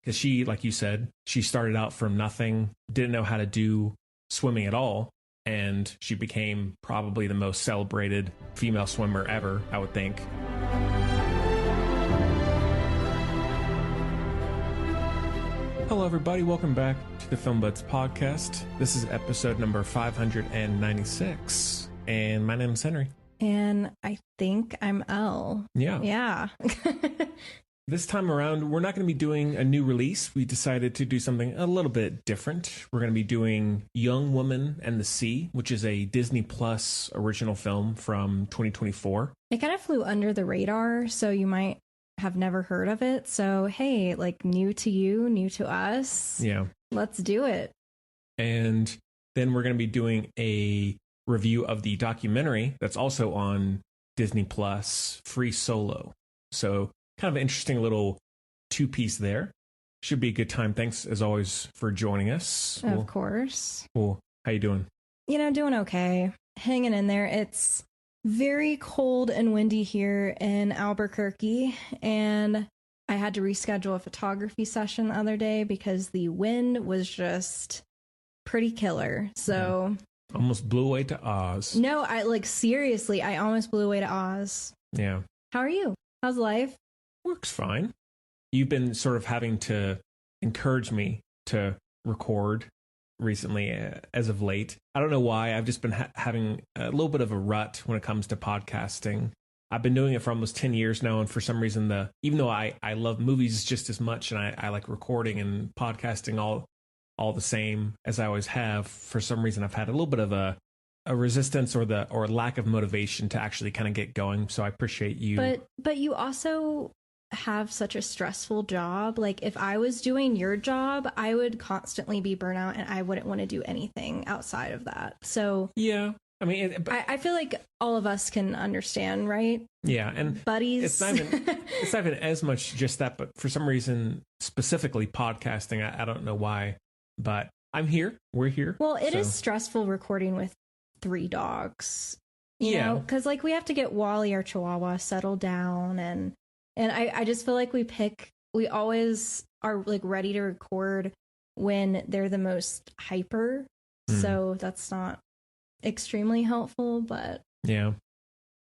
because she, like you said, she started out from nothing, didn't know how to do swimming at all, and she became probably the most celebrated female swimmer ever, I would think. Hello, everybody. Welcome back to the Film Buds podcast. This is episode number 596, and my name is Henry. And I think I'm Elle. Yeah. This time around, we're not going to be doing a new release. We decided to do something a little bit different. We're going to be doing Young Woman and the Sea, which is a Disney Plus original film from 2024. It kind of flew under the radar, so you might have never heard of it. So, hey, like new to you, new to us. Yeah. Let's do it. And then we're going to be doing a review of the documentary that's also on Disney Plus, Free Solo. So kind of an interesting little two-piece there. Should be a good time. Thanks, as always, for joining us. Of course. Cool. How you doing? Doing okay. Hanging in there. It's very cold and windy here in Albuquerque, and I had to reschedule a photography session the other day because the wind was just pretty killer. So almost blew away to Oz. No, seriously, I almost blew away to Oz. Yeah. How are you? How's life? Works fine. You've been sort of having to encourage me to record recently as of late. I don't know why. I've just been having a little bit of a rut when it comes to podcasting. I've been doing it for almost 10 years now, and for some reason, even though I love movies just as much, and I like recording and podcasting all the same as I always have, for some reason I've had a little bit of a resistance or lack of motivation to actually kind of get going. So I appreciate you. But you also have such a stressful job. Like, if I was doing your job, I would constantly be burnout, and I wouldn't want to do anything outside of that. So yeah, I mean, I feel like all of us can understand, right? Yeah, and buddies. It's not even as much just that, but for some reason, specifically podcasting, I don't know why, but I'm here. We're here. Well, it is stressful recording with 3 dogs. You know, because we have to get Wally, our Chihuahua, settled down, and I just feel like we always are ready to record when they're the most hyper. So that's not extremely helpful, but yeah.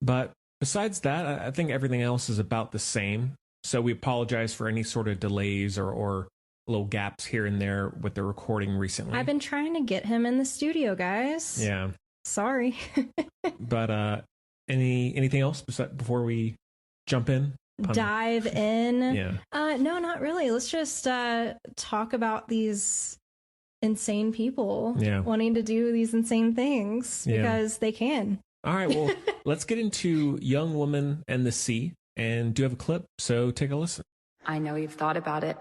But besides that, I think everything else is about the same. So we apologize for any sort of delays or little gaps here and there with the recording recently. I've been trying to get him in the studio, guys. Yeah. Sorry. But anything else before we jump in? Dive in? Yeah. No, not really. Let's just talk about these insane people wanting to do these insane things because they can. All right, well, let's get into Young Woman and the Sea, and do have a clip, so take a listen. I know you've thought about it.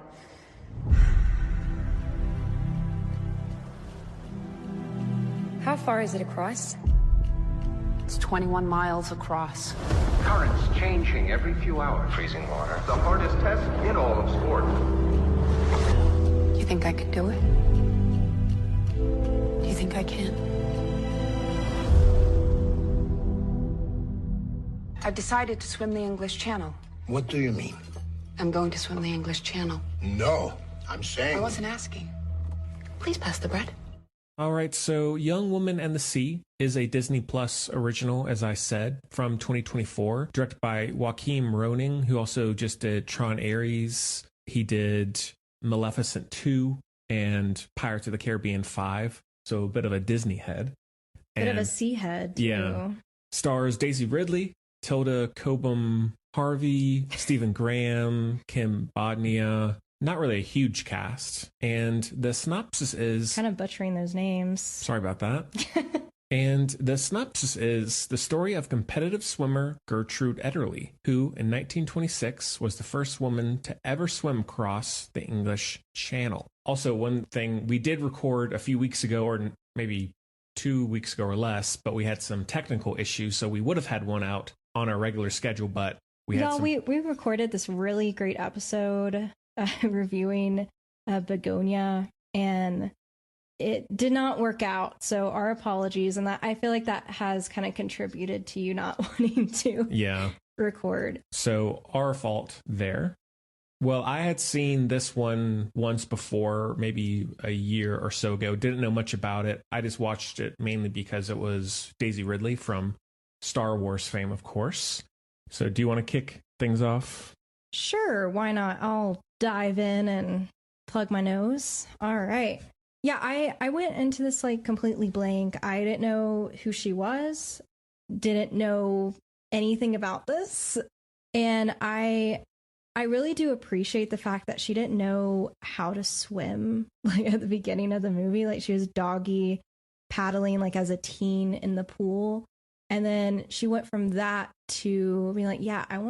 How far is it across? It's 21 miles across. Currents changing every few hours. Freezing water. The hardest test in all of sport. You think I could do it? Do you think I can? I've decided to swim the English Channel. What do you mean? I'm going to swim the English Channel. No, I'm saying... I wasn't asking. Please pass the bread. All right, so Young Woman and the Sea is a Disney Plus original, as I said, from 2024, directed by Joachim Roning, who also just did Tron Ares. He did Maleficent 2 and Pirates of the Caribbean 5, so a bit of a Disney head. Bit of a sea head, too. Yeah. Stars Daisy Ridley, Tilda Cobham Harvey, Stephen Graham, Kim Bodnia. Not really a huge cast. And the synopsis is... kind of butchering those names. Sorry about that. And the synopsis is the story of competitive swimmer Gertrude Ederle, who in 1926 was the first woman to ever swim across the English Channel. Also, one thing, we did record a few weeks ago, or maybe 2 weeks ago or less, but we had some technical issues, so we would have had one out on our regular schedule, but we had we recorded this really great episode reviewing Begonia, and it did not work out, so our apologies. And that, I feel like that has kind of contributed to you not wanting to record. So our fault there. Well, I had seen this one once before, maybe a year or so ago. Didn't know much about it. I just watched it mainly because it was Daisy Ridley from Star Wars fame, of course. So do you want to kick things off? Sure, why not? I'll dive in and plug my nose. All right. Yeah, I went into this like completely blank. I didn't know who she was, didn't know anything about this. And I really do appreciate the fact that she didn't know how to swim like at the beginning of the movie. Like she was doggy paddling like as a teen in the pool. And then she went from that to being like, yeah, I'm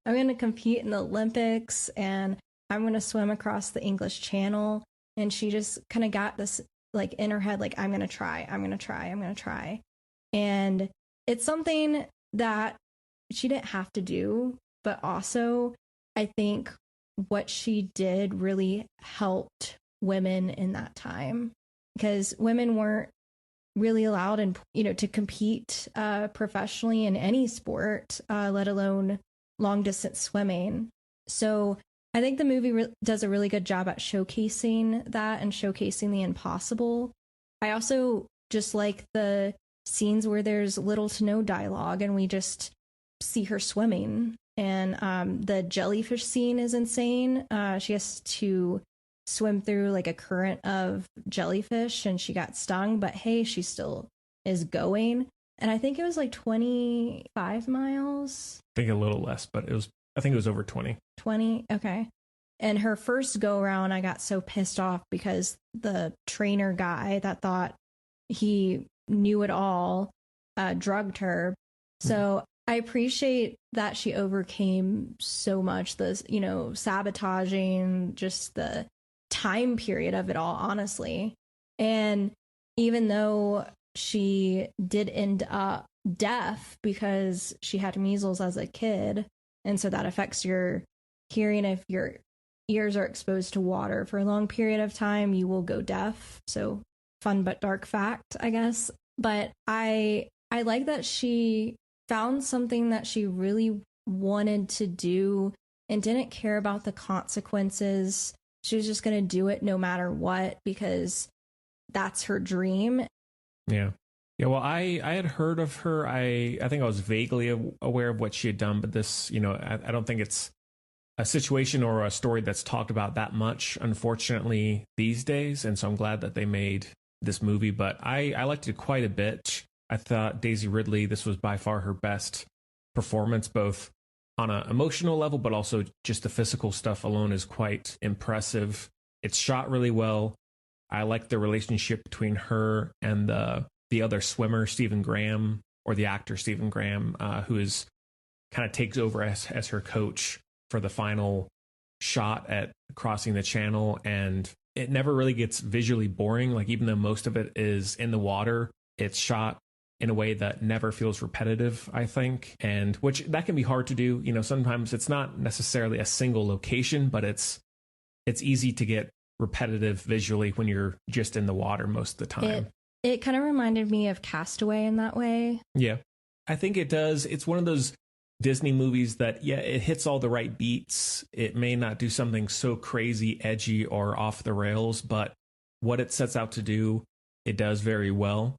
going to compete in the Olympics and I'm going to swim across the English Channel. And she just kind of got this like in her head, like, I'm going to try. And it's something that she didn't have to do, but also I think what she did really helped women in that time, because women weren't really allowed and to compete professionally in any sport, let alone long distance swimming. So I think the movie does a really good job at showcasing that and showcasing the impossible. I also just like the scenes where there's little to no dialogue and we just see her swimming. And the jellyfish scene is insane. She has to swim through like a current of jellyfish and she got stung, but hey, she still is going. And I think it was like 25 miles. I think a little less, but I think it was over 20. 20? Okay. And her first go around, I got so pissed off because the trainer guy that thought he knew it all drugged her. So I appreciate that she overcame so much, the, sabotaging, just the time period of it all, honestly. And even though she did end up deaf because she had measles as a kid, and so that affects your hearing. If your ears are exposed to water for a long period of time, you will go deaf. So fun but dark fact, I guess. But I like that she found something that she really wanted to do and didn't care about the consequences. She was just going to do it no matter what, because that's her dream. Yeah. Yeah, well, I had heard of her. I think I was vaguely aware of what she had done, but this, I don't think it's a situation or a story that's talked about that much, unfortunately, these days. And so I'm glad that they made this movie, but I liked it quite a bit. I thought Daisy Ridley, this was by far her best performance, both on an emotional level, but also just the physical stuff alone is quite impressive. It's shot really well. I like the relationship between her and the other swimmer, Stephen Graham, or the actor Stephen Graham, who is kind of takes over as her coach for the final shot at crossing the channel. And it never really gets visually boring. Like, even though most of it is in the water, it's shot in a way that never feels repetitive, I think. And which that can be hard to do. Sometimes it's not necessarily a single location, but it's easy to get repetitive visually when you're just in the water most of the time. It kind of reminded me of Castaway in that way. Yeah, I think it does. It's one of those Disney movies that, yeah, it hits all the right beats. It may not do something so crazy, edgy, or off the rails, but what it sets out to do, it does very well.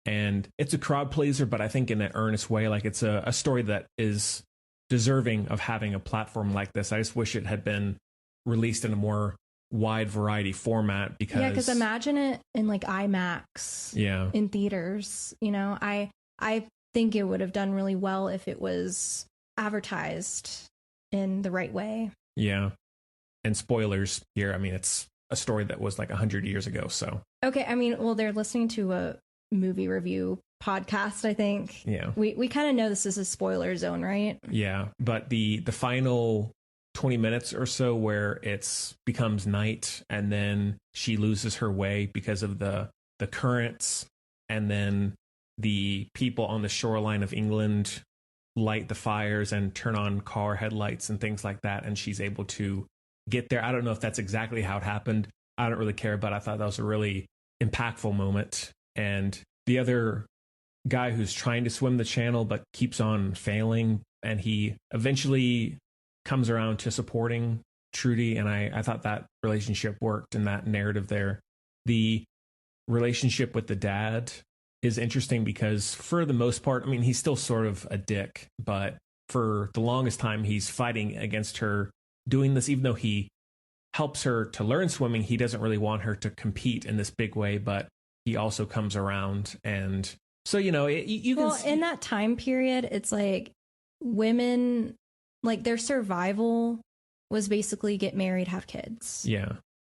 And it's a crowd pleaser, but I think in an earnest way. Like, it's a story that is deserving of having a platform like this. I just wish it had been released in a more wide variety format, because imagine it in like IMAX, in theaters. I think it would have done really well if it was advertised in the right way. Yeah. And spoilers here, it's a story that was like 100 years ago. So okay, they're listening to a movie review podcast, I think. Yeah, we kind of know this is a spoiler zone, right? Yeah, but the final 20 minutes or so where it's becomes night and then she loses her way because of the currents, and then the people on the shoreline of England light the fires and turn on car headlights and things like that, and she's able to get there. I don't know if that's exactly how it happened. I don't really care, but I thought that was a really impactful moment. And the other guy who's trying to swim the channel but keeps on failing, and he eventually comes around to supporting Trudy, and I thought that relationship worked in that narrative there. The relationship with the dad is interesting because for the most part, I mean, he's still sort of a dick, but for the longest time, he's fighting against her doing this, even though he helps her to learn swimming. He doesn't really want her to compete in this big way, but he also comes around. And so, you know, you can in that time period, it's like women, like their survival was basically get married, have kids. Yeah.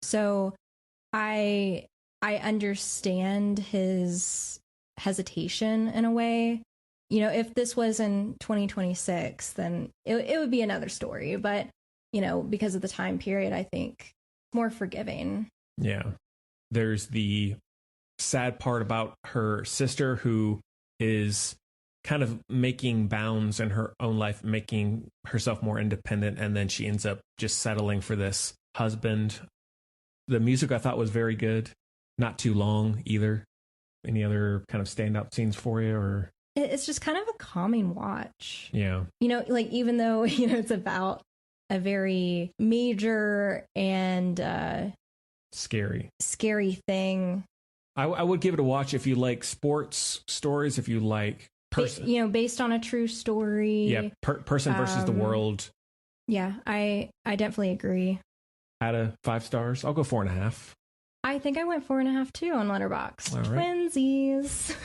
So I understand his hesitation in a way. You know, if this was in 2026, then it would be another story. But, you know, because of the time period, I think more forgiving. Yeah. There's the sad part about her sister who is kind of making bounds in her own life, making herself more independent. And then she ends up just settling for this husband. The music I thought was very good. Not too long either. Any other kind of standout scenes for you, or? It's just kind of a calming watch. Yeah. You know, like even though, you know, it's about a very major and scary thing. I would give it a watch if you like sports stories, if you like you know, based on a true story. Yeah, person versus the world. Yeah, I definitely agree. Out of 5 stars, I'll go 4.5. I think I went 4.5 too on Letterboxd. All right. Twinsies.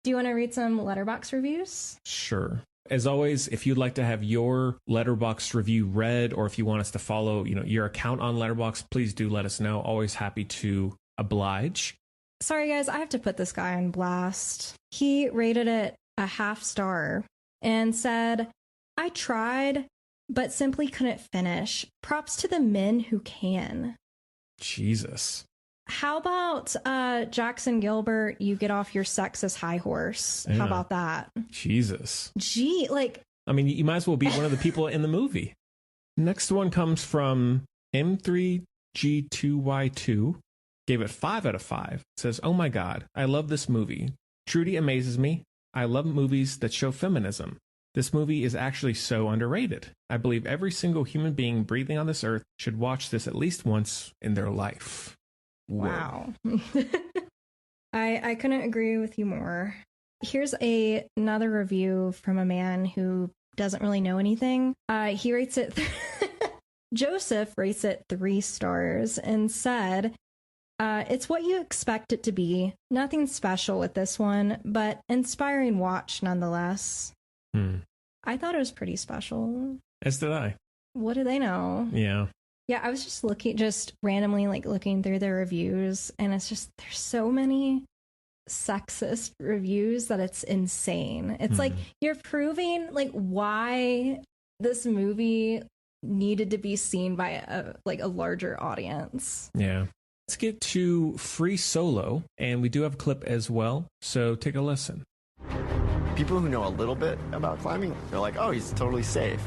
Do you want to read some Letterboxd reviews? Sure. As always, if you'd like to have your Letterboxd review read, or if you want us to follow, you know, your account on Letterboxd, please do let us know. Always happy to oblige. Sorry, guys, I have to put this guy on blast. He rated it a 0.5 star and said, "I tried, but simply couldn't finish. Props to the men who can." Jesus. How about Jackson Gilbert, you get off your sexist high horse? Yeah. How about that? Jesus. Gee, like... I mean, you might as well be one of the people in the movie. Next one comes from M3G2Y2. Gave it 5 out of 5. Says, "Oh my God, I love this movie. Trudy amazes me. I love movies that show feminism. This movie is actually so underrated. I believe every single human being breathing on this earth should watch this at least once in their life." Wow. I couldn't agree with you more. Here's another review from a man who doesn't really know anything. He rates it... Joseph rates it 3 stars and said... it's what you expect it to be. Nothing special with this one, but inspiring watch nonetheless. I thought it was pretty special. As did I. What do they know? Yeah. Yeah, I was just randomly looking through the reviews, and it's just, there's so many sexist reviews that it's insane. It's like you're proving why this movie needed to be seen by a larger audience. Yeah. Let's get to Free Solo, and we do have a clip as well, so take a listen. People who know a little bit about climbing, they're like, oh, he's totally safe.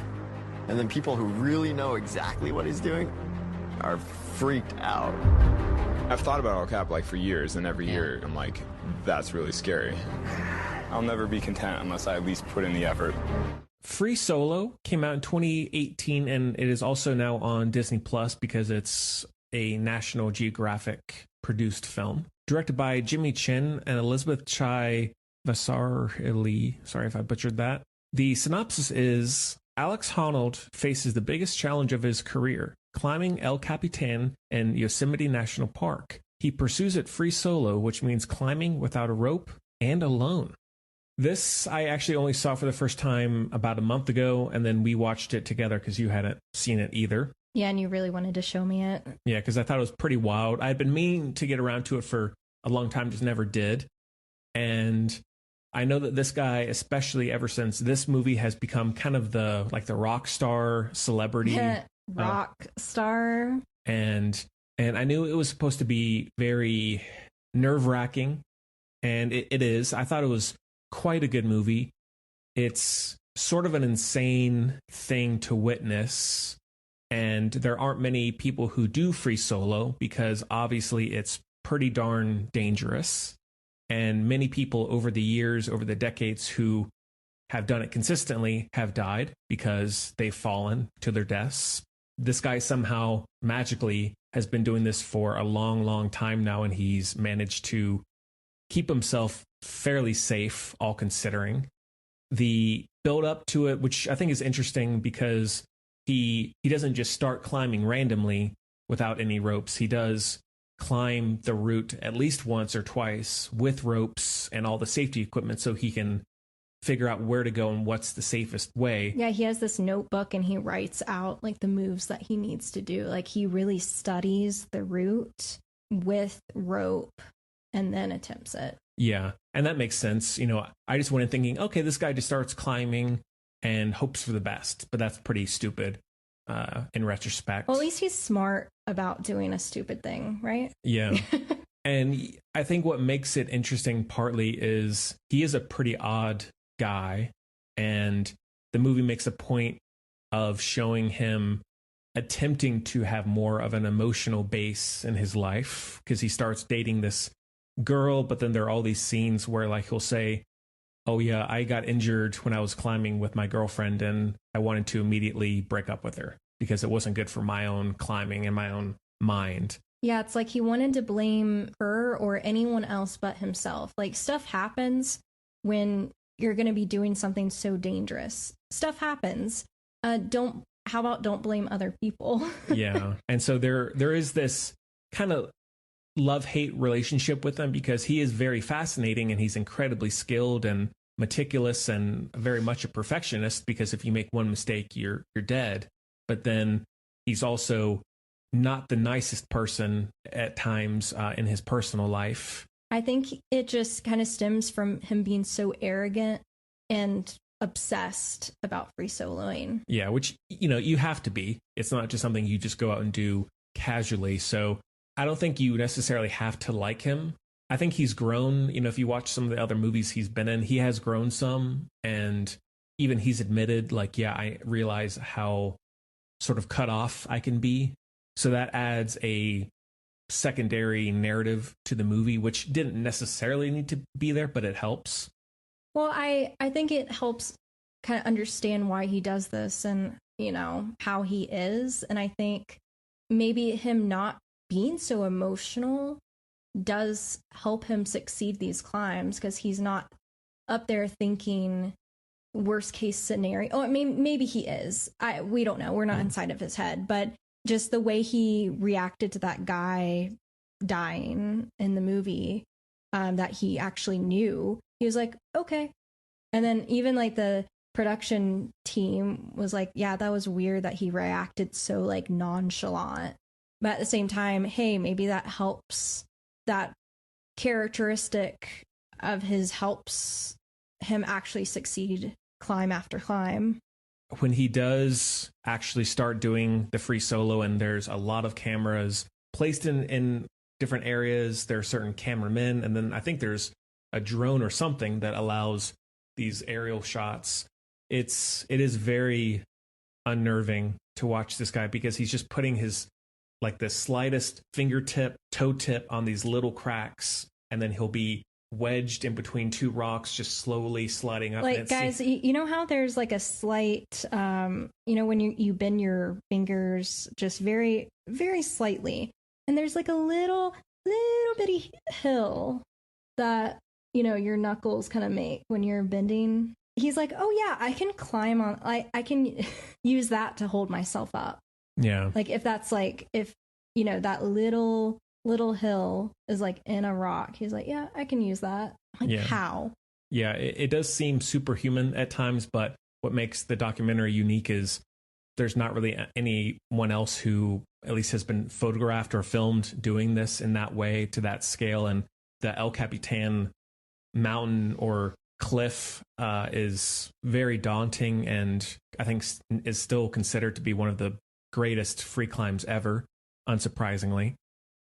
And then people who really know exactly what he's doing are freaked out. I've thought about El Cap for years, and every year I'm like, that's really scary. I'll never be content unless I at least put in the effort. Free Solo came out in 2018, and it is also now on Disney Plus because it's a National Geographic produced film. Directed by Jimmy Chin and Elizabeth Chai Vasarhelyi. Sorry if I butchered that. The synopsis is: Alex Honnold faces the biggest challenge of his career, climbing El Capitan in Yosemite National Park. He pursues it free solo, which means climbing without a rope and alone. This I actually only saw for the first time about a month ago, and then we watched it together because you hadn't seen it either. Yeah, and you really wanted to show me it. Yeah, because I thought it was pretty wild. I had been meaning to get around to it for a long time, just never did. And I know that this guy, especially ever since this movie has become kind of the rock star celebrity. Rock star. And I knew it was supposed to be very nerve-wracking, and it is. I thought it was quite a good movie. It's sort of an insane thing to witness, and there aren't many people who do free solo because obviously it's pretty darn dangerous. And many people over the years, over the decades, who have done it consistently have died because they've fallen to their deaths. This guy somehow magically has been doing this for a long, long time now, and he's managed to keep himself fairly safe, all considering. The build up to it, which I think is interesting because he doesn't just start climbing randomly without any ropes. He does climb the route at least once or twice with ropes and all the safety equipment so he can figure out where to go and what's the safest way. Yeah, he has this notebook and he writes out like the moves that he needs to do. Like he really studies the route with rope and then attempts it. Yeah, and that makes sense. You know, I just went in thinking, okay, this guy just starts climbing and hopes for the best, but that's pretty stupid in retrospect. Well, at least he's smart about doing a stupid thing, right? Yeah. And I think what makes it interesting partly is he is a pretty odd guy, and the movie makes a point of showing him attempting to have more of an emotional base in his life because he starts dating this girl, but then there are all these scenes where like he'll say, oh yeah, I got injured when I was climbing with my girlfriend and I wanted to immediately break up with her because it wasn't good for my own climbing and my own mind. Yeah, it's like he wanted to blame her or anyone else but himself. Like stuff happens when you're going to be doing something so dangerous. Stuff happens. How about don't blame other people? Yeah. And so there is this kind of love-hate relationship with him because he is very fascinating and he's incredibly skilled and meticulous and very much a perfectionist because if you make one mistake, you're dead. But then he's also not the nicest person at times in his personal life. I think it just kind of stems from him being so arrogant and obsessed about free soloing. Yeah, which, you know, you have to be. It's not just something you just go out and do casually. So I don't think you necessarily have to like him. I think he's grown. You know, if you watch some of the other movies he's been in, he has grown some. And even he's admitted, like, yeah, I realize how sort of cut off I can be. So that adds a secondary narrative to the movie, which didn't necessarily need to be there, but it helps. Well, I think it helps kind of understand why he does this and, you know, how he is. And I think maybe him not being so emotional does help him succeed these climbs because he's not up there thinking worst case scenario. Oh, I mean, maybe he is. We don't know. We're not inside of his head, but just the way he reacted to that guy dying in the movie that he actually knew, he was like, okay. And then even like the production team was like, yeah, that was weird that he reacted so like nonchalant. But at the same time, hey, maybe that helps, that characteristic of his helps him actually succeed climb after climb. When he does actually start doing the free solo and there's a lot of cameras placed in different areas, there are certain cameramen, and then I think there's a drone or something that allows these aerial shots. It is very unnerving to watch this guy because he's just putting his like the slightest fingertip, toe tip on these little cracks, and then he'll be wedged in between two rocks, just slowly sliding up. Like, guys, you know how there's like a slight, you know, when you bend your fingers just very, very slightly, and there's like a little bitty hill that, you know, your knuckles kind of make when you're bending. He's like, oh yeah, I can climb on, I can use that to hold myself up. Yeah. Like if that's like, if, you know, that little hill is like in a rock, he's like, yeah, I can use that. Like, yeah. How? Yeah, it does seem superhuman at times, but what makes the documentary unique is there's not really anyone else who at least has been photographed or filmed doing this in that way to that scale. And the El Capitan mountain or cliff is very daunting, and I think is still considered to be one of the greatest free climbs ever, unsurprisingly.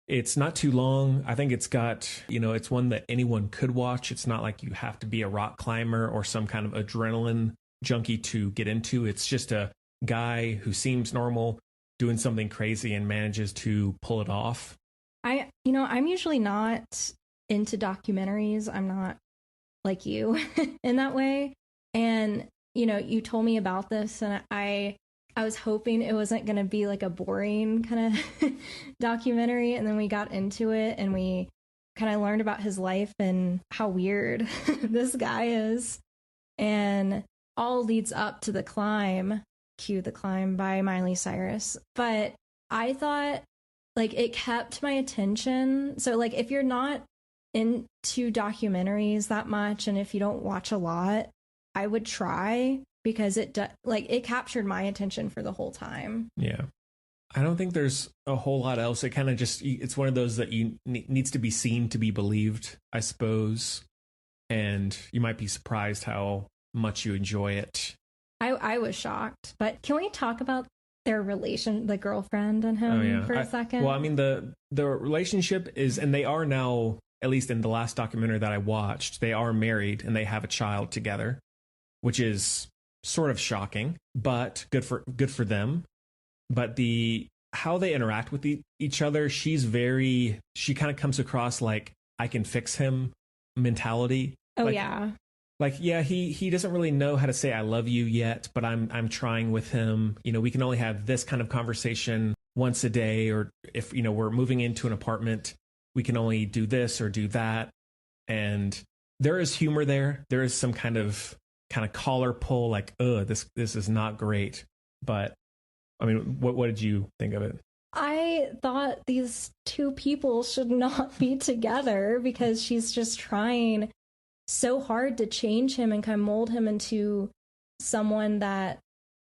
It's not too long. I think it's got, you know, it's one that anyone could watch. It's not like you have to be a rock climber or some kind of adrenaline junkie to get into. It's just a guy who seems normal doing something crazy and manages to pull it off. I'm usually not into documentaries. I'm not like you in that way. And, you told me about this, and I was hoping it wasn't going to be like a boring kind of documentary. And then we got into it and we kind of learned about his life and how weird this guy is. And all leads up to The Climb, cue The Climb by Miley Cyrus. But I thought like it kept my attention. So like if you're not into documentaries that much and if you don't watch a lot, I would try, because it captured my attention for the whole time. Yeah. I don't think there's a whole lot else. It kind of just, it's one of those that needs to be seen to be believed, I suppose. And you might be surprised how much you enjoy it. I was shocked. But can we talk about their relation, the girlfriend and him for a second? Well, I mean, the relationship is, and they are now, at least in the last documentary that I watched, they are married and they have a child together, which is sort of shocking, but good for them. But how they interact with each other, she kind of comes across like I can fix him mentality. Oh, like, yeah. Like, yeah, he doesn't really know how to say I love you yet, but I'm trying with him. We can only have this kind of conversation once a day, or if, we're moving into an apartment, we can only do this or do that. And there is humor there. There is some kind of collar pull, like, this is not great. But I mean, what did you think of it? I thought these two people should not be together, because she's just trying so hard to change him and kind of mold him into someone that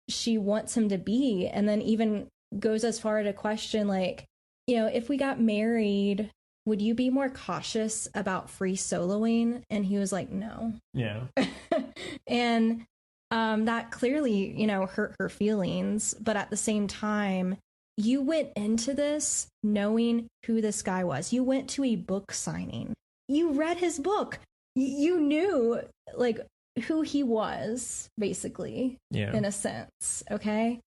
she wants him to be. And then even goes as far to question, like, if we got married, would you be more cautious about free soloing? And he was like, no. Yeah. And that clearly, hurt her feelings. But at the same time, you went into this knowing who this guy was. You went to a book signing. You read his book. You knew like who he was, basically, in a sense. Okay.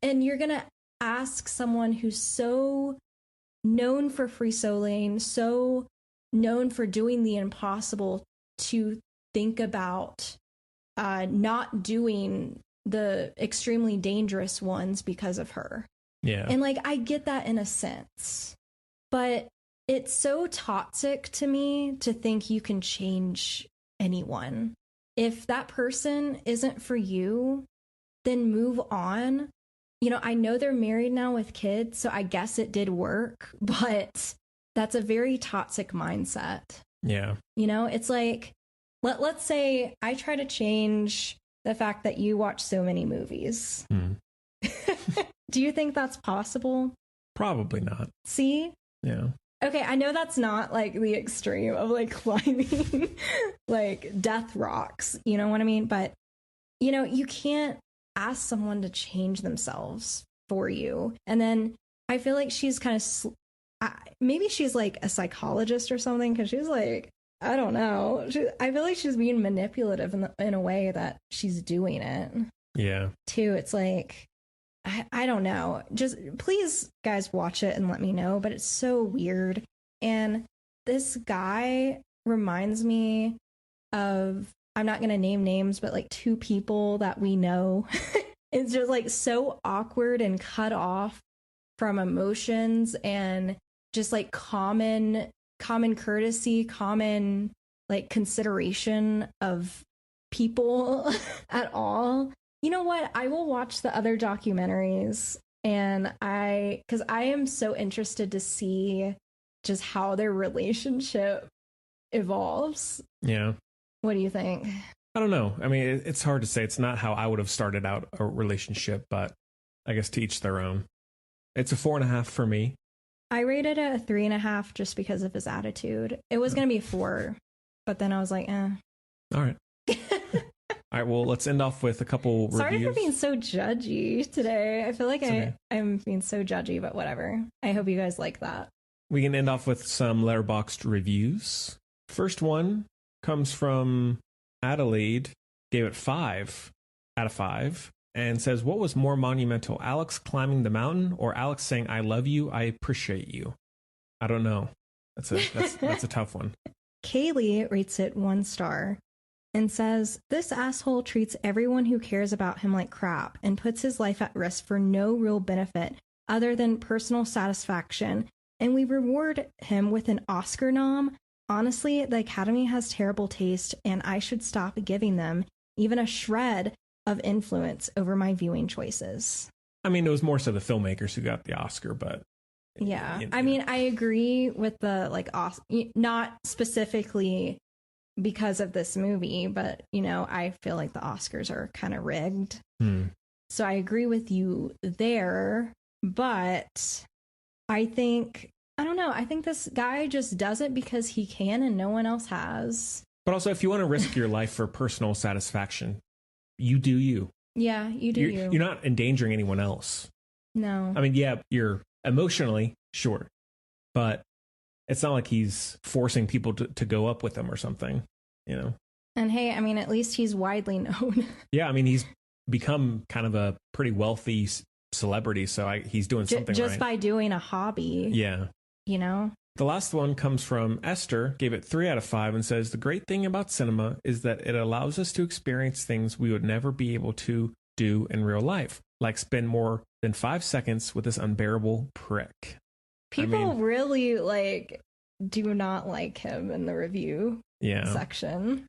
And you're going to ask someone who's so known for free soloing, so known for doing the impossible, to think about not doing the extremely dangerous ones because of her. Yeah. And like, I get that in a sense, but it's so toxic to me to think you can change anyone. If that person isn't for you, then move on. I know they're married now with kids, so I guess it did work, but that's a very toxic mindset. Yeah. It's like, let's say I try to change the fact that you watch so many movies. Do you think that's possible? Probably not. See? Yeah. Okay, I know that's not like the extreme of like climbing like death rocks, you know what I mean? But, you can't ask someone to change themselves for you. And then I feel like she's kind of, maybe she's like a psychologist or something, because she's like, I don't know. I feel like she's being manipulative in a way that she's doing it. Yeah. Too, it's like, I don't know. Just please, guys, watch it and let me know. But it's so weird. And this guy reminds me of, I'm not going to name names, but like two people that we know. It's just like so awkward and cut off from emotions and just like common courtesy, common like consideration of people at all. You know what? I will watch the other documentaries, and because I am so interested to see just how their relationship evolves. Yeah. What do you think? I don't know. I mean, it's hard to say. It's not how I would have started out a relationship, but I guess to each their own. It's a 4.5 for me. I rated it a 3.5 just because of his attitude. It was going to be 4, but then I was like, eh. All right. All right, well, let's end off with a couple reviews. Sorry for being so judgy today. I feel like I'm being so judgy, but whatever. I hope you guys like that. We can end off with some Letterboxd reviews. First one comes from Adelaide, gave it 5 out of 5, and says, what was more monumental, Alex climbing the mountain or Alex saying, I love you, I appreciate you? I don't know. That's a tough one. Kaylee rates it 1 star and says, "This asshole treats everyone who cares about him like crap and puts his life at risk for no real benefit other than personal satisfaction, and we reward him with an Oscar nom. Honestly, the Academy has terrible taste, and I should stop giving them even a shred of influence over my viewing choices." I mean, it was more so the filmmakers who got the Oscar, but yeah, I mean, I agree with the not specifically because of this movie, but I feel like the Oscars are kind of rigged. So I agree with you there, but I don't know. I think this guy just does it because he can and no one else has. But also, if you want to risk your life for personal satisfaction, you do you. Yeah, you do you. You're not endangering anyone else. No. I mean, yeah, you're emotionally, sure. But it's not like he's forcing people to go up with him or something, And hey, I mean, at least he's widely known. Yeah, I mean, he's become kind of a pretty wealthy celebrity, so he's doing something just right. By doing a hobby. Yeah. The last one comes from Esther, gave it 3 out of 5, and says, "The great thing about cinema is that it allows us to experience things we would never be able to do in real life, like spend more than 5 seconds with this unbearable prick." People really do not like him in the review section.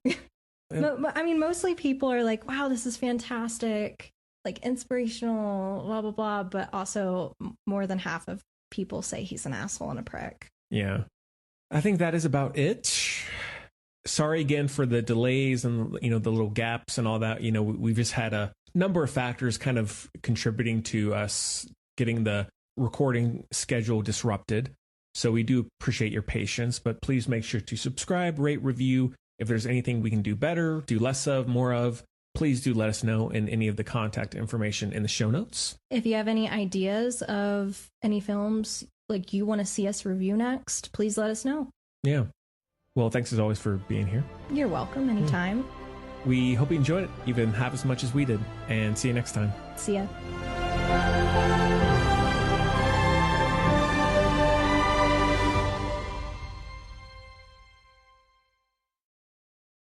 I mean, mostly people are like, "Wow, this is fantastic, inspirational, blah, blah, blah." But also more than half of people say he's an asshole and a prick. Yeah. I think that is about it. Sorry again for the delays and, the little gaps and all that. We've just had a number of factors kind of contributing to us getting the recording schedule disrupted. So we do appreciate your patience, but please make sure to subscribe, rate, review. If there's anything we can do better, do less of, more of, please do let us know in any of the contact information in the show notes. If you have any ideas of any films you want to see us review next, please let us know. Yeah. Well, thanks as always for being here. You're welcome anytime. We hope you enjoyed it, even half as much as we did, and see you next time. See ya.